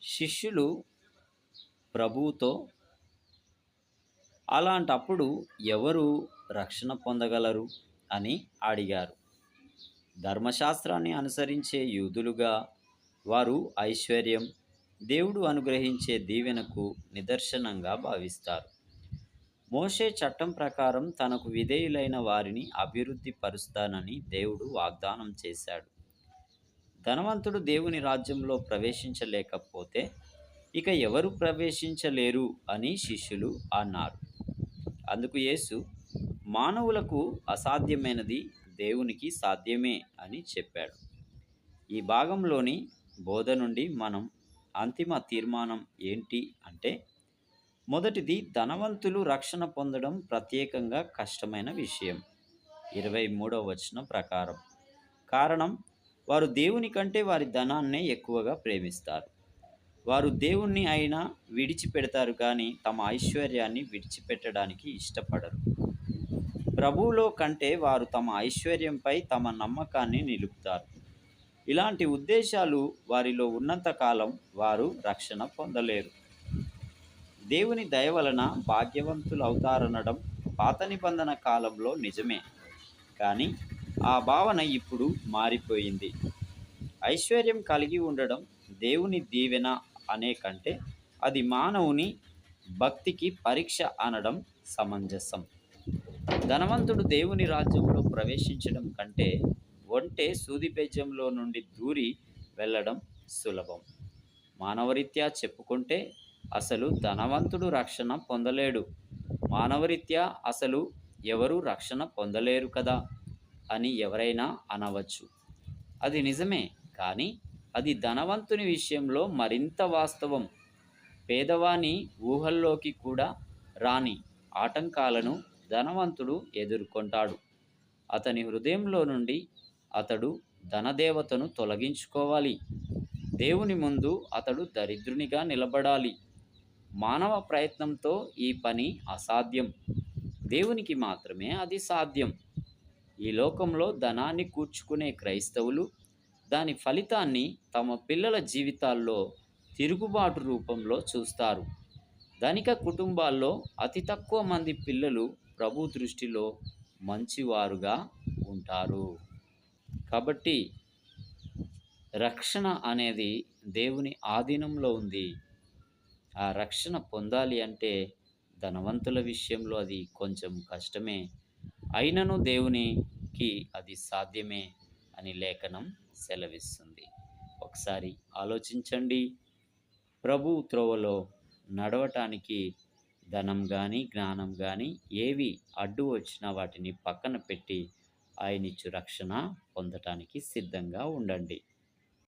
శిష్యులు ప్రభువుతో అలాంటప్పుడు ఎవరు రక్షణ పొందగలరు అని అడిగారు. ధర్మశాస్త్రాన్ని అనుసరించే యూదులుగా వారు ఐశ్వర్యం, దేవుడు అనుగ్రహించే దీవెనకు నిదర్శనంగా భావిస్తారు. మోషే చట్టం ప్రకారం తనకు విధేయులైన వారిని అభివృద్ధి పరుస్తానని దేవుడు వాగ్దానం చేశాడు. ధనవంతుడు దేవుని రాజ్యంలో ప్రవేశించలేకపోతే ఇక ఎవరు ప్రవేశించలేరు అని శిష్యులు అన్నారు. అందుకు యేసు, మానవులకు అసాధ్యమైనది దేవునికి సాధ్యమే అని చెప్పాడు. ఈ భాగంలోని బోధ నుండి మనం అంతిమ తీర్మానం ఏంటి అంటే, మొదటిది, ధనవంతులు రక్షణ పొందడం ప్రత్యేకంగా కష్టమైన విషయం. 23వ వచనం ప్రకారం. కారణం, వారు దేవుని కంటే వారి ధనాన్నే ఎక్కువగా ప్రేమిస్తారు. వారు దేవుణ్ణి అయినా విడిచిపెడతారు కానీ తమ ఐశ్వర్యాన్ని విడిచిపెట్టడానికి ఇష్టపడరు. ప్రభువులో కంటే వారు తమ ఐశ్వర్యంపై తమ నమ్మకాన్ని నిలుపుతారు. ఇలాంటి ఉద్దేశాలు వారిలో ఉన్నంతకాలం వారు రక్షణ పొందలేరు. దేవుని దయ వలన భాగ్యవంతులు అవుతారనడం పాత నిబంధన కాలంలో నిజమే, కానీ ఆ భావన ఇప్పుడు మారిపోయింది. ఐశ్వర్యం కలిగి ఉండడం దేవుని దీవెన అనే కంటే అది మానవుని భక్తికి పరీక్ష అనడం సమంజసం. ధనవంతుడు దేవుని రాజ్యంలో ప్రవేశించడం కంటే ఒంటె సూదిబెజ్జంలో నుండి దూరి వెళ్ళడం సులభం. మానవరీత్యా చెప్పుకుంటే అసలు ధనవంతుడు రక్షణ పొందలేడు, మానవరీత్యా అసలు ఎవరు రక్షణ పొందలేరు కదా అని ఎవరైనా అనవచ్చు. అది నిజమే, కానీ అది ధనవంతుని విషయంలో మరింత వాస్తవం. పేదవాని ఊహల్లోకి కూడా రాని ఆటంకాలను ధనవంతుడు ఎదుర్కొంటాడు. అతని హృదయంలో నుండి అతడు ధనదేవతను తొలగించుకోవాలి. దేవుని ముందు అతడు దరిద్రునిగా నిలబడాలి. మానవ ప్రయత్నంతో ఈ పని అసాధ్యం. దేవునికి మాత్రమే అది సాధ్యం. ఈ లోకంలో ధనాన్ని కూర్చుకునే క్రైస్తవులు దాని ఫలితాన్ని తమ పిల్లల జీవితాల్లో తిరుగుబాటు రూపంలో చూస్తారు. ధనిక కుటుంబాల్లో అతి తక్కువ మంది పిల్లలు ప్రభు దృష్టిలో మంచివారుగా ఉంటారు. కాబట్టి రక్షణ అనేది దేవుని ఆధీనంలో ఉంది. ఆ రక్షణ పొందాలి అంటే ధనవంతుల విషయంలో అది కొంచెం కష్టమే, అయినను దేవునికి అది సాధ్యమే అని లేఖనం సెలవిస్తుంది. ఒకసారి ఆలోచించండి. ప్రభు త్రోవలో నడవటానికి ధనం కానీ జ్ఞానం కానీ ఏవి అడ్డు వచ్చినా వాటిని పక్కన పెట్టి ఆయనిచ్చు రక్షణ పొందటానికి సిద్ధంగా ఉండండి.